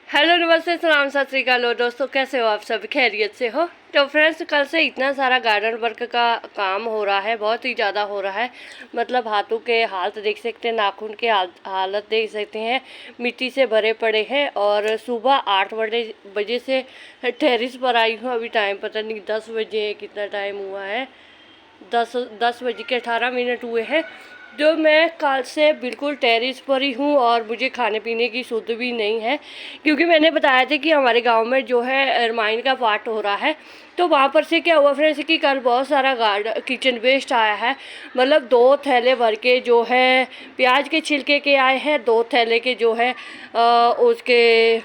Hello नमस्ते सलाम सत श्री अकाल दोस्तों, कैसे हो आप? सब खैरियत से हो? तो फ्रेंड्स, कल से इतना सारा गार्डन वर्क का काम हो रहा है, बहुत ही ज़्यादा हो रहा है। मतलब हाथों के हालत देख सकते हैं, नाखून के हालत देख सकते हैं, मिट्टी से भरे पड़े हैं। और सुबह 8 बजे से टेरिस पर आई हूँ। अभी टाइम पता नहीं 10 बजे कितना टाइम हुआ है, 10 बज के 18 मिनट हुए हैं। जो मैं कल से बिल्कुल टेरिस पर ही हूँ और मुझे खाने पीने की सुध भी नहीं है, क्योंकि मैंने बताया था कि हमारे गांव में जो है रामायण का पाठ हो रहा है। तो वहाँ पर से क्या हुआ फ्रेंड्स कि कल बहुत सारा किचन वेस्ट आया है। मतलब 2 थैले भर के जो है प्याज के छिलके के आए हैं, 2 थैले के जो है उसके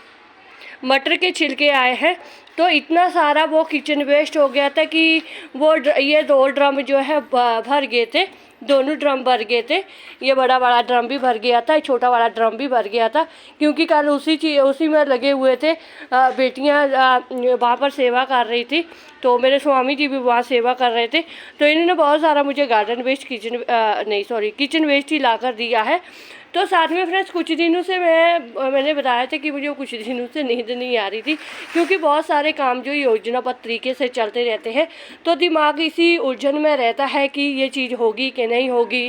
मटर के छिलके आए हैं। तो इतना सारा वो किचन वेस्ट हो गया था कि वो ये 2 ड्रम जो है भर गए थे, दोनों ड्रम भर गए थे। ये बड़ा वाला ड्रम भी भर गया था, छोटा वाला ड्रम भी भर गया था, क्योंकि कल उसी में लगे हुए थे। बेटियां वहाँ पर सेवा कर रही थी, तो मेरे स्वामी जी भी वहाँ सेवा कर रहे थे। तो इन्होंने बहुत सारा मुझे गार्डन वेस्ट किचन वेस्ट ही ला कर दिया है। तो साथ में फ्रेंड्स, कुछ दिनों से मैंने बताया था कि मुझे कुछ दिनों से नींद नहीं आ रही थी, क्योंकि बहुत सारे काम जो योजनाबद्ध तरीके से चलते रहते हैं, तो दिमाग इसी उलझन में रहता है कि ये चीज़ होगी कि नहीं होगी,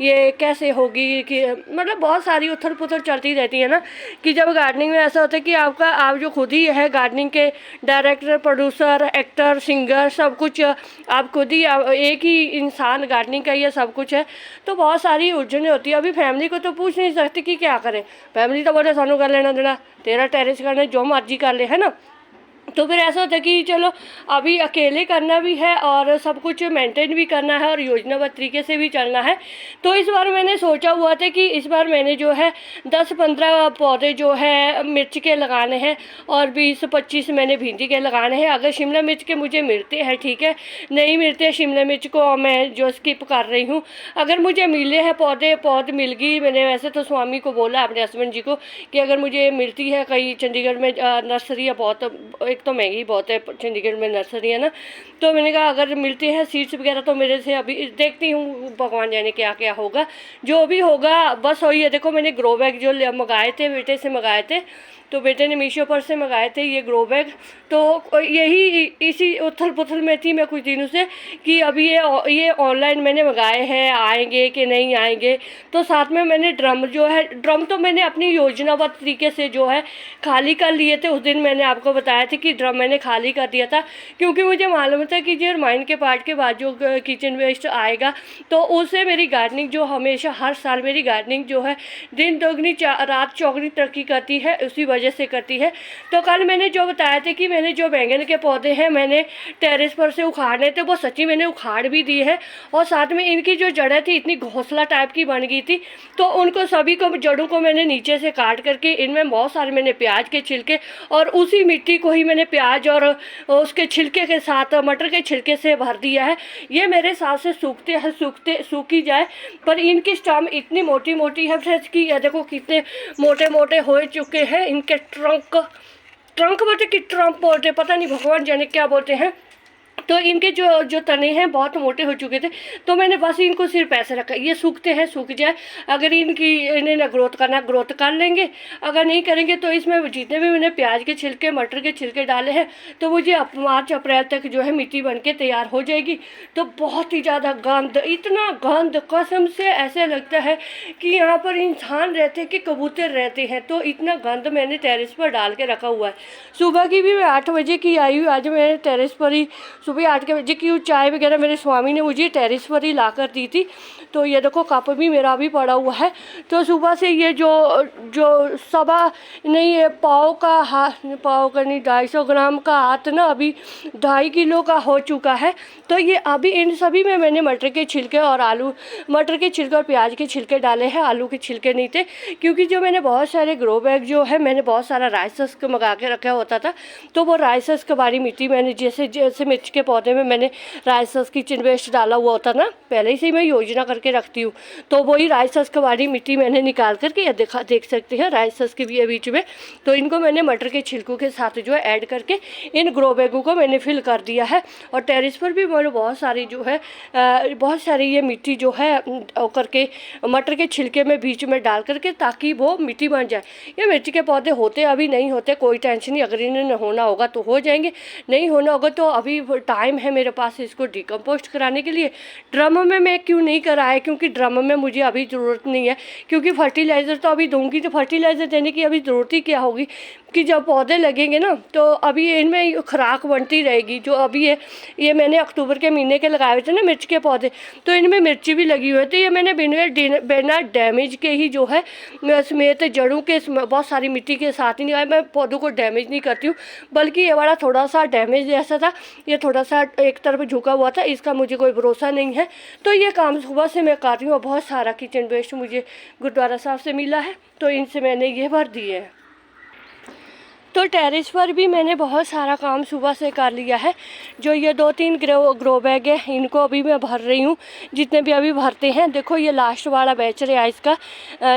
ये कैसे होगी, कि मतलब बहुत सारी उथल पुथल चलती रहती है ना। कि जब गार्डनिंग में ऐसा होता है कि आप जो खुद ही है गार्डनिंग के डायरेक्टर, प्रोड्यूसर, एक्टर, सिंगर, सब कुछ आप खुद ही एक ही इंसान गार्डनिंग का ये सब कुछ है। तो बहुत सारी उलझनें होती है। अभी फैमिली को तो पूछ नहीं सकती कि क्या करें, फैमिली तो बोले सानू कर लेना देना, तेरा टेरिस करना, जो मर्जी कर ले, है ना। तो फिर ऐसा होता है कि चलो अभी अकेले करना भी है और सब कुछ मेंटेन भी करना है और योजनाबद्ध तरीके से भी चलना है। तो इस बार मैंने सोचा हुआ था कि इस बार मैंने जो है 10-15 पौधे जो है मिर्च के लगाने हैं और 20-25 मैंने भिंडी के लगाने हैं। अगर शिमला मिर्च के मुझे मिलते हैं ठीक है, नहीं मिलते शिमला मिर्च को मैं जो स्किप कर रही हूँ। अगर मुझे मिले हैं पौध मिल गई, मैंने वैसे तो स्वामी को बोला अपने हस्बैंड जी को कि अगर मुझे मिलती है कहीं चंडीगढ़ में नर्सरी बहुत, एक तो महंगी बहुत है चंडीगढ़ में नर्सरी है ना। तो मैंने कहा अगर मिलते हैं सीड्स वगैरह तो मेरे से अभी देखती हूँ, भगवान जाने क्या क्या होगा, जो भी होगा बस वही है। देखो मैंने ग्रो बैग जो मंगाए थे, बेटे से मंगाए थे, तो बेटे ने मीशो पर से मंगाए थे ये ग्रो बैग। तो यही इसी उथल पुथल में थी मैं कुछ दिनों से कि अभी ये ऑनलाइन मैंने मंगाए हैं, आएंगे कि नहीं आएंगे। तो साथ में मैंने ड्रम तो मैंने अपनी योजनाबद्ध तरीके से जो है खाली कर लिए थे। उस दिन मैंने आपको बताया था कि ड्रम मैंने खाली कर दिया था, क्योंकि मुझे मालूम था कि जो रामायण के पाठ के बाद जो किचन वेस्ट आएगा तो उससे मेरी गार्डनिंग जो हमेशा हर साल मेरी गार्डनिंग जो है दिन दोगुनी रात चौगुनी तरक्की करती है, उसी वजह से करती है। तो कल मैंने जो बताया था कि मैंने जो बैंगन के पौधे हैं मैंने टेरेस पर से उखाड़ने थे, वो सच्ची मैंने उखाड़ भी दिए हैं। और साथ में इनकी जो जड़ें थी इतनी घोंसला टाइप की बन गई थी, तो उनको सभी को जड़ों को मैंने नीचे से काट करके इनमें बहुत सारे मैंने प्याज के छिलके और उसी मिट्टी को ही मैंने प्याज और उसके छिलके के साथ मटर के छिलके से भर दिया है। ये मेरे हिसाब से सूखी जाए, पर इनकी स्टम इतनी मोटी मोटी है फ्रेंड्स कि ये देखो कितने मोटे मोटे हो चुके हैं। इनके ट्रंक बोलते कि ट्रंक बोलते, पता नहीं भगवान जाने क्या बोलते हैं। तो इनके जो तने हैं बहुत मोटे हो चुके थे, तो मैंने बस इनको सिर्फ ऐसे रखा, ये सूखते हैं सूख जाए। अगर इन्हें ना ग्रोथ करना ग्रोथ कर लेंगे, अगर नहीं करेंगे तो इसमें जितने भी मैंने प्याज के छिलके मटर के छिलके डाले हैं तो वो जो मार्च अप्रैल तक जो है मिट्टी बन के तैयार हो जाएगी। तो बहुत ही ज़्यादा गंद, इतना गंद, कसम से ऐसे लगता है कि यहाँ पर इंसान रहते हैं कि कबूतर रहते हैं। तो इतना गंद मैंने टेरेस पर डाल के रखा हुआ है। सुबह की भी मैं 8 बजे की आई हूँ, आज मैं टेरेस पर ही सुबह 8 बजे की चाय वगैरह मेरे स्वामी ने मुझे टेरिस पर ही ला कर दी थी। तो ये देखो कप भी मेरा भी पड़ा हुआ है। तो सुबह से ये जो सवा नहीं है पाव का नहीं 250 ग्राम का हाथ ना अभी 2.5 किलो का हो चुका है। तो ये अभी इन सभी में मैंने मटर के छिलके और प्याज के छिलके डाले हैं, आलू के छिलके नहीं थे, क्योंकि जो मैंने बहुत सारे ग्रो बैग जो है मैंने बहुत सारा राइस मंगा के रखा होता था। तो वो राइस वाली मिट्टी मैंने जैसे मिर्च के पौधे में मैंने राइसस किचन वेस्ट डाला हुआ होता ना, पहले से ही मैं योजना करके रखती हूँ। तो वही राइसस की वाली मिट्टी मैंने निकाल करके ये देख सकते हैं राइसस के भी है बीच में। तो इनको मैंने मटर के छिलकों के साथ जो है ऐड करके इन ग्रो बैगों को मैंने फिल कर दिया है। और टेरेस पर भी मैंने बहुत सारी जो है बहुत सारी ये मिट्टी जो है करके मटर के छिलके में बीच में डाल करके, ताकि वो मिट्टी बन जाए। ये मिर्ची के पौधे होते अभी नहीं होते, कोई टेंशन नहीं, अगर इन्हें होना होगा तो हो जाएंगे, नहीं होना होगा तो अभी टाइम है मेरे पास इसको डिकम्पोस्ट कराने के लिए। ड्रम में मैं क्यों नहीं कराया, क्योंकि ड्रम में मुझे अभी ज़रूरत नहीं है, क्योंकि फर्टिलाइज़र तो अभी दूंगी तो फर्टिलाइज़र देने की अभी ज़रूरत ही क्या होगी कि जब पौधे लगेंगे ना तो अभी इनमें खुराक बनती रहेगी। जो अभी है ये मैंने अक्टूबर के महीने के लगाए हुए थे ना मिर्च के पौधे, तो इनमें मिर्ची भी लगी हुई है। तो ये मैंने बिना डैमेज के ही जो है समेत जड़ों के बहुत सारी मिट्टी के साथ ही लगाया। मैं पौधों को डैमेज नहीं करती हूँ, बल्कि ये वाला थोड़ा सा डैमेज जैसा था, ये थोड़ा सा एक तरफ झुका हुआ था, इसका मुझे कोई भरोसा नहीं है। तो ये काम सुबह से मैं कर रही हूँ। और बहुत सारा किचन वेस्ट मुझे गुरुद्वारा साहब से मिला है, तो इनसे मैंने ये भर दिए हैं। तो टेरेस पर भी मैंने बहुत सारा काम सुबह से कर लिया है। जो ये 2-3 ग्रो बैग है इनको अभी मैं भर रही हूँ, जितने भी अभी भरते हैं। देखो ये लास्ट वाला बैच रहा इसका,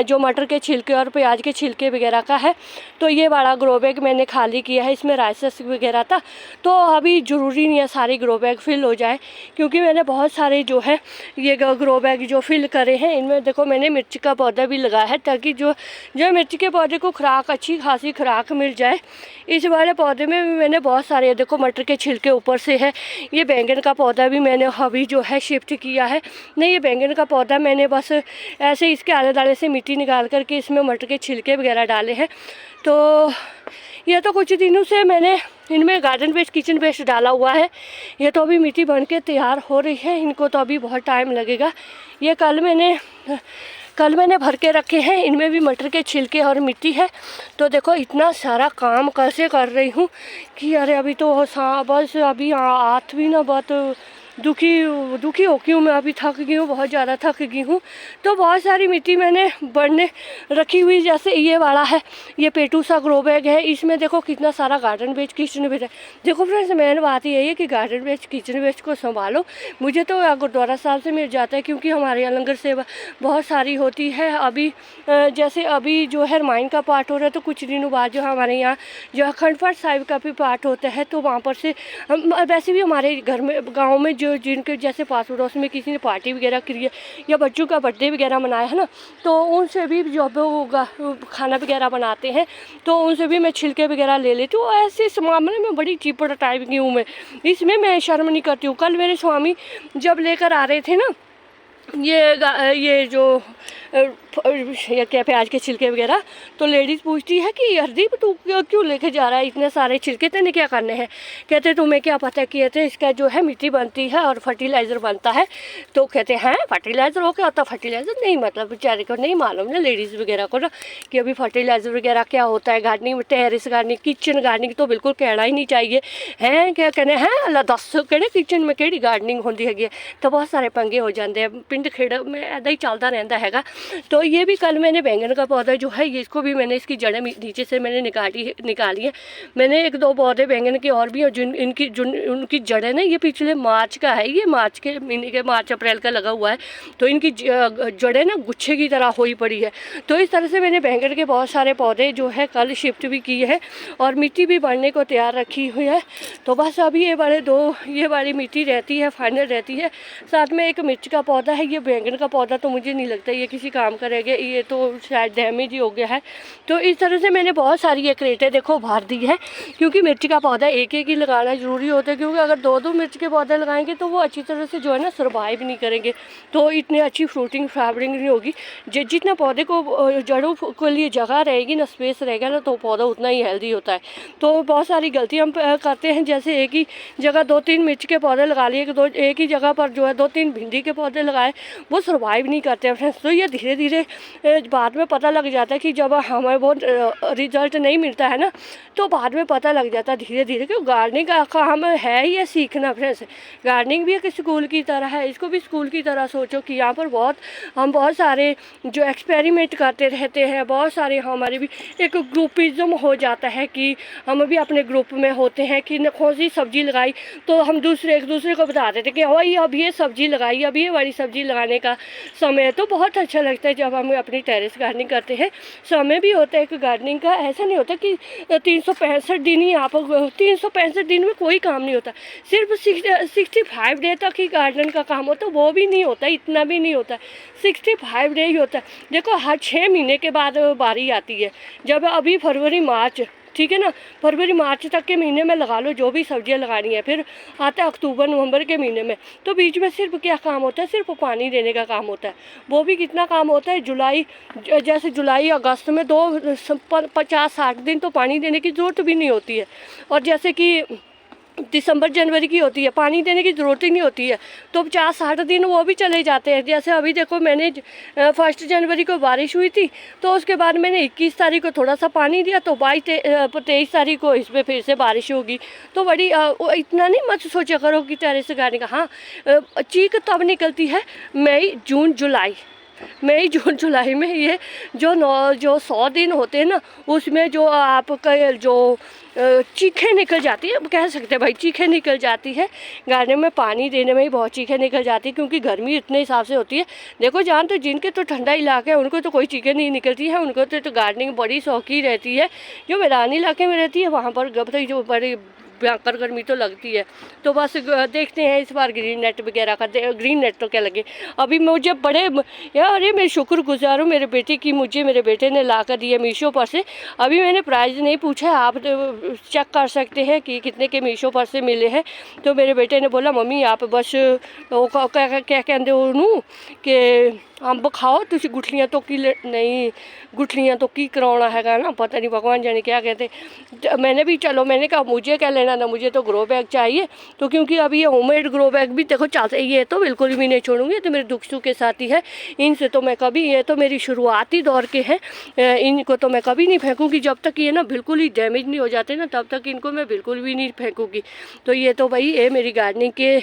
जो मटर के छिलके और प्याज के छिलके वगैरह का है। तो ये वाला ग्रो बैग मैंने खाली किया है, इसमें राइसेस वगैरह था। तो अभी ज़रूरी नहीं है सारे ग्रो बैग फिल हो जाए, क्योंकि मैंने बहुत सारे जो है ये ग्रो बैग जो फिल करे हैं, इनमें देखो मैंने मिर्च का पौधा भी लगाया है, ताकि जो मिर्च के पौधे को खुराक अच्छी खासी खुराक मिल जाए। इस वाले पौधे में भी मैंने बहुत सारे, देखो मटर के छिलके ऊपर से है। ये बैंगन का पौधा भी मैंने अभी जो है शिफ्ट किया है। नहीं, ये बैंगन का पौधा मैंने बस ऐसे इसके आले दाले से मिट्टी निकाल करके इसमें मटर के छिलके वगैरह डाले हैं। तो ये तो कुछ दिनों से मैंने इनमें गार्डन वेस्ट किचन वेस्ट डाला हुआ है। ये तो अभी मिट्टी बन के तैयार हो रही है, इनको तो अभी बहुत टाइम लगेगा। ये कल मैंने भर के रखे हैं, इनमें भी मटर के छिलके और मिट्टी है। तो देखो इतना सारा काम कैसे कर रही हूँ कि अरे अभी तो बस अभी हाथ भी ना बहुत दुखी हो गई हूँ मैं, अभी थक गई हूँ, बहुत ज़्यादा थक गई हूँ। तो बहुत सारी मिट्टी मैंने बढ़ने रखी हुई, जैसे ये वाला है, ये पेटू सा ग्रो बैग है, इसमें देखो कितना सारा गार्डन वेस्ट किचन वेस्ट है। देखो फ्रेंड्स, मेन बात यही है कि गार्डन वेस्ट किचन वेस्ट को संभालो। मुझे तो गुरुद्वारा साहब से मिल जाता है, क्योंकि हमारे यहाँ लंगर सेवा बहुत सारी होती है। अभी जैसे अभी जो है रामायण का पाठ हो रहा है, तो कुछ दिनों बाद जो हमारे यहाँ जो अखंड पाठ साहिब का भी पाठ होता है, तो वहाँ पर से वैसे भी हमारे घर में गाँव में जिनके जैसे पास पड़ोस में किसी ने पार्टी वगैरह करी है या बच्चों का बर्थडे वगैरह मनाया है ना, तो उनसे भी जो खाना वगैरह बनाते हैं, तो उनसे भी मैं छिलके वगैरह ले लेती हूँ। ऐसे इस मामले में बड़ी चिपड़ टाइप की हूँ मैं, इसमें मैं शर्म नहीं करती हूँ। कल मेरे स्वामी जब लेकर आ रहे थे ना ये जो क्या प्याज के छिलके वगैरह, तो लेडीज़ पूछती है कि हरदीप तू क्यों लेके जा रहा है इतने सारे छिलके, तेने क्या करने हैं? कहते तुम्हें क्या पता किए थे इसका जो है मिट्टी बनती है और फर्टिलाइज़र बनता है। तो कहते हैं फर्टिलाइज़र हो क्या होता? फर्टिलाइज़र नहीं, मतलब बेचारे को नहीं मालूम ना लेडीज़ वगैरह को ना कि अभी फर्टिलाइज़र वगैरह क्या होता है। Gardening, terrace gardening, kitchen gardening तो बिल्कुल कहना ही नहीं चाहिए हैं। क्या कहने हैं अल्लाह दस कहने किचन में केड़ी गार्डनिंग होती है, तो बहुत सारे पंगे हो जाते हैं। पिंड खेड़ में ऐदा ही चलता रहता हैगा। तो ये भी कल मैंने बैंगन का पौधा जो है ये इसको भी मैंने इसकी जड़ें नीचे से मैंने निकाली है। मैंने 1-2 पौधे बैंगन के और भी हैं उनकी जड़ें ना, ये पिछले मार्च का है, ये मार्च के महीने के मार्च अप्रैल का लगा हुआ है। तो इनकी जड़ें ना गुच्छे की तरह हुई पड़ी है। तो इस तरह से मैंने बैंगन के बहुत सारे पौधे जो है कल शिफ्ट भी किए हैं और मिट्टी भी बढ़ने को तैयार रखी हुई है। तो बस अभी ये वाली मिट्टी रहती है, फाइनल रहती है। साथ में एक मिर्च का पौधा है। ये बैंगन का पौधा तो मुझे नहीं लगता ये किसी काम करेगा, ये तो शायद डैमेज ही हो गया है। तो इस तरह से मैंने बहुत सारी ये क्रेटें देखो भर दी है, क्योंकि मिर्च का पौधा एक ही लगाना ज़रूरी होता है। क्योंकि अगर 2-2 मिर्च के पौधे लगाएंगे तो वो अच्छी तरह से जो है ना सर्वाइव नहीं करेंगे, तो इतनी अच्छी फ्रूटिंग फ्लावरिंग नहीं होगी। जितना पौधे को जड़ों के लिए जगह रहेगी ना, स्पेस रहेगा ना, तो पौधा उतना ही हेल्दी होता है। तो बहुत सारी गलतियाँ हम करते हैं, जैसे एक ही जगह 2-3 मिर्च के पौधे लगा लिए, एक ही जगह पर जो है 2-3 भिंडी के पौधे लगाए, वो सर्वाइव नहीं करते फ्रेंड्स। तो ये धीरे धीरे बाद में पता लग जाता है कि जब हमें बहुत रिजल्ट नहीं मिलता है ना, तो बाद में पता लग जाता है धीरे धीरे कि गार्डनिंग का काम है ही है सीखना फ्रेंड्स। गार्डनिंग भी एक स्कूल की तरह है, इसको भी स्कूल की तरह सोचो कि यहाँ पर हम बहुत सारे जो एक्सपेरिमेंट करते रहते हैं, बहुत सारे हमारे भी एक ग्रुपिज्म हो जाता है कि हम भी अपने ग्रुप में होते हैं कि कौन सी सब्ज़ी लगाई तो हम एक दूसरे को बता देते कि भाई अब ये सब्ज़ी लगाई, अब ये वाली सब्ज़ी लगाने का समय है। तो बहुत अच्छा लगता है जब हम अपनी टेरेस गार्डनिंग करते हैं। समय भी होता है कि गार्डनिंग का ऐसा नहीं होता कि 365 दिन ही आप 365 दिन में कोई काम नहीं होता, सिर्फ 65 डे तक ही गार्डन का काम होता है। वो भी नहीं होता, इतना भी नहीं होता, 65 डे ही होता है। देखो हर 6 महीने के बाद बारी आती है, जब अभी फरवरी मार्च, ठीक है ना, फरवरी मार्च तक के महीने में लगा लो जो भी सब्जियां लगानी है, फिर आता है अक्टूबर नवंबर के महीने में। तो बीच में सिर्फ क्या काम होता है, सिर्फ पानी देने का काम होता है। वो भी कितना काम होता है, जैसे जुलाई अगस्त में 50-60 दिन तो पानी देने की ज़रूरत भी नहीं होती है, और जैसे कि दिसंबर जनवरी की होती है पानी देने की ज़रूरत ही नहीं होती है, तो 50-60 दिन वो भी चले जाते हैं। जैसे अभी देखो मैंने 1 जनवरी को बारिश हुई थी, तो उसके बाद मैंने 21 तारीख को थोड़ा सा पानी दिया, तो 23 तारीख को इसमें फिर से बारिश होगी। तो बड़ी इतना नहीं मत सोचा करो कि टेरेस गार्डनिंग का। हाँ, चीख तब निकलती है मई जून जुलाई में। ये जो 100 दिन होते हैं ना, उसमें जो आपका जो चीखें निकल जाती है, कह सकते हैं भाई चीखें निकल जाती है। गार्डन में पानी देने में ही बहुत चीखें निकल जाती है, क्योंकि गर्मी इतने हिसाब से होती है। देखो जान, तो जिनके तो ठंडा इलाका है उनको तो कोई चीखें नहीं निकलती है, उनको तो गार्डनिंग बड़ी शौकी रहती है। जो मैदानी इलाके में रहती है वहाँ पर जो बड़ी भयंकर गर्मी तो लगती है। तो बस देखते हैं इस बार ग्रीन नेट वगैरह का, ग्रीन नेट तो क्या लगे। अभी मुझे बड़े यार, अरे मैं शुक्रगुजार हूँ मेरे बेटे की, मुझे मेरे बेटे ने ला कर दिया मीशो पर से। अभी मैंने प्राइस नहीं पूछा, आप चेक कर सकते हैं कि कितने के मीशो पर से मिले हैं। तो मेरे बेटे ने बोला मम्मी आप बस क्या कहते हो नू कि अंब खाओ, तुम गुठलियाँ तो की नहीं, गुठलियाँ तो की कराना हैगा ना, पता नहीं भगवान जाने क्या कहते। मैंने भी चलो, मैंने कहा मुझे क्या लेना ना, मुझे तो ग्रो बैग चाहिए। तो क्योंकि अभी ये होममेड ग्रो बैग भी देखो चलते, ये तो बिल्कुल भी नहीं छोड़ूंगी, तो मेरे दुख सुख के साथी है, इनसे तो मैं कभी, ये तो मेरी शुरुआती दौर के हैं, इनको तो मैं कभी नहीं फेंकूँगी। जब तक ये ना बिल्कुल ही डैमेज नहीं हो जाते ना, तब तक इनको मैं बिल्कुल भी नहीं फेंकूँगी। तो ये तो भाई ये मेरी गार्डनिंग के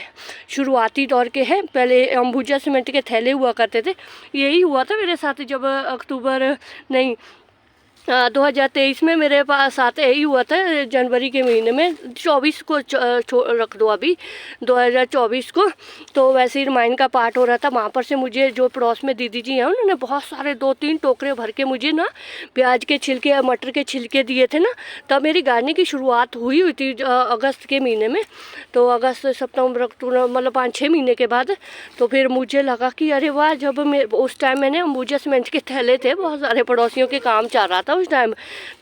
शुरुआती दौर के हैं। पहले अंबुजा सीमेंट के थैले हुआ करते थे, यही हुआ था मेरे साथ जब अक्टूबर नहीं 2023 में मेरे पास साथ यही हुआ था, जनवरी के महीने में 24 को रख दो अभी 2024 को। तो वैसे ही रामायण का पाठ हो रहा था, वहाँ पर से मुझे जो पड़ोस में दीदी जी हैं उन्होंने बहुत सारे 2-3 टोकरे भर के मुझे ना प्याज के छिलके, मटर के छिलके दिए थे ना। तब मेरी गार्डनिंग की शुरुआत हुई थी अगस्त के महीने में। तो अगस्त सितंबर अक्टूबर मतलब 5-6 महीने के बाद तो फिर मुझे लगा कि अरे वाह, जब उस टाइम मैंने अंबुजा सीमेंट के थैले थे, बहुत सारे पड़ोसियों के काम चल रहा था उस टाइम।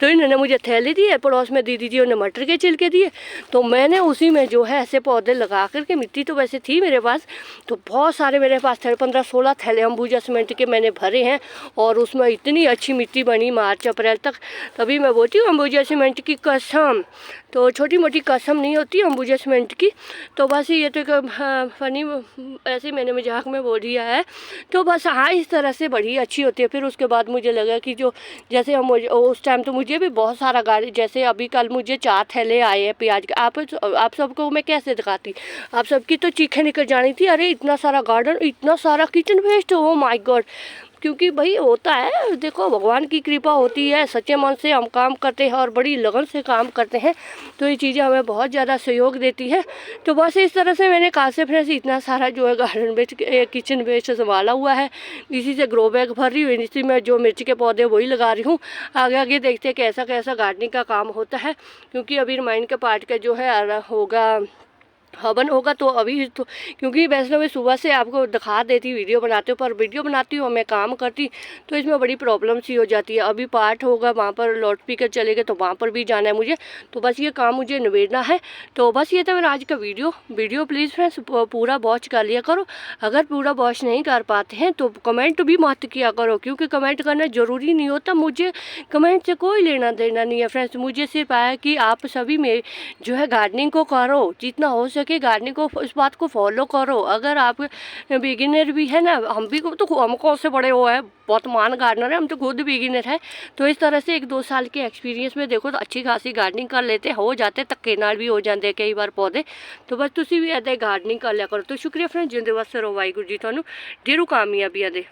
तो इन्होंने मुझे थैले दिए, पड़ोस में दीदी जी ने मटर के छिलके दिए। तो मैंने उसी में जो है ऐसे पौधे लगा करके, मिट्टी तो वैसे थी मेरे पास, तो बहुत सारे मेरे पास थे 15-16 थैले अंबुजा सीमेंट के मैंने भरे हैं। और उसमें इतनी अच्छी मिट्टी बनी मार्च अप्रैल तक। तभी मैं बोलती हूँ अंबुजा सीमेंट की कसम, तो छोटी मोटी कसम नहीं होती अंबुजा सीमेंट की। तो बस ये तो फनी ऐसे मैंने मजाक में बोल दिया है। तो बस हाँ, इस तरह से बड़ी अच्छी होती है। फिर उसके बाद मुझे लगा कि जो जैसे हम उस टाइम तो मुझे भी बहुत सारा गाड़ी, जैसे अभी कल मुझे 4 थैले आए हैं प्याज के। आप सबको मैं कैसे दिखाती, आप सबकी तो चीखें निकल जानी थी, अरे इतना सारा गार्डन, इतना सारा kitchen waste, oh my God. क्योंकि भाई होता है, देखो भगवान की कृपा होती है, सच्चे मन से हम काम करते हैं और बड़ी लगन से काम करते हैं, तो ये चीज़ें हमें बहुत ज़्यादा सहयोग देती है। तो बस इस तरह से मैंने कहा से फ्रेंड्स इतना सारा जो है गार्डन वेस्ट, किचन वेस्ट संभाला हुआ है। इसी से ग्रो बैग भर रही हूँ, इसी में जो मिर्च के पौधे वही लगा रही हूँ। आगे आगे देखते हैं कैसा कैसा गार्डनिंग का काम होता है। क्योंकि अभी रामायण के पाठ का जो है होगा, हवन होगा। तो अभी तो क्योंकि वैसे मैं सुबह से आपको दिखा देती वीडियो बनाते हो, पर वीडियो बनाती हूँ मैं काम करती, तो इसमें बड़ी प्रॉब्लम सी हो जाती है। अभी पाठ होगा, वहाँ पर लाउड स्पीकर चलेगा, तो वहाँ पर भी जाना है मुझे। तो बस ये काम मुझे निबेड़ना है। तो बस ये था मेरा आज का वीडियो प्लीज़ फ्रेंड्स पूरा वॉच कर लिया करो। अगर पूरा वॉच नहीं कर पाते हैं तो कमेंट भी मत किया करो, क्योंकि कमेंट करना ज़रूरी नहीं होता। मुझे कमेंट से कोई लेना देना नहीं है फ्रेंड्स। मुझे सिर्फ आया कि आप सभी में जो है गार्डनिंग को करो, जितना हो सके सके गार्डनिंग को, इस बात को फॉलो करो। अगर आप बिगिनर भी है ना, हम भी तो हम कौन से बड़े हो है, बहुत मान गार्डनर है, हम तो खुद बिगिनर है। तो इस तरह से 1-2 साल के एक्सपीरियंस में देखो तो अच्छी खासी गार्डनिंग कर लेते हो जाते, धक्के नाल भी हो जाते कई बार पौधे। तो बस तुसी भी ऐसे गार्डनिंग कर लिया करो। तो शुक्रिया फ्रेंड, जिंदे वास्ते रहो, वाहिगुरू जी तुहानू ढेरों कामयाबियां दे।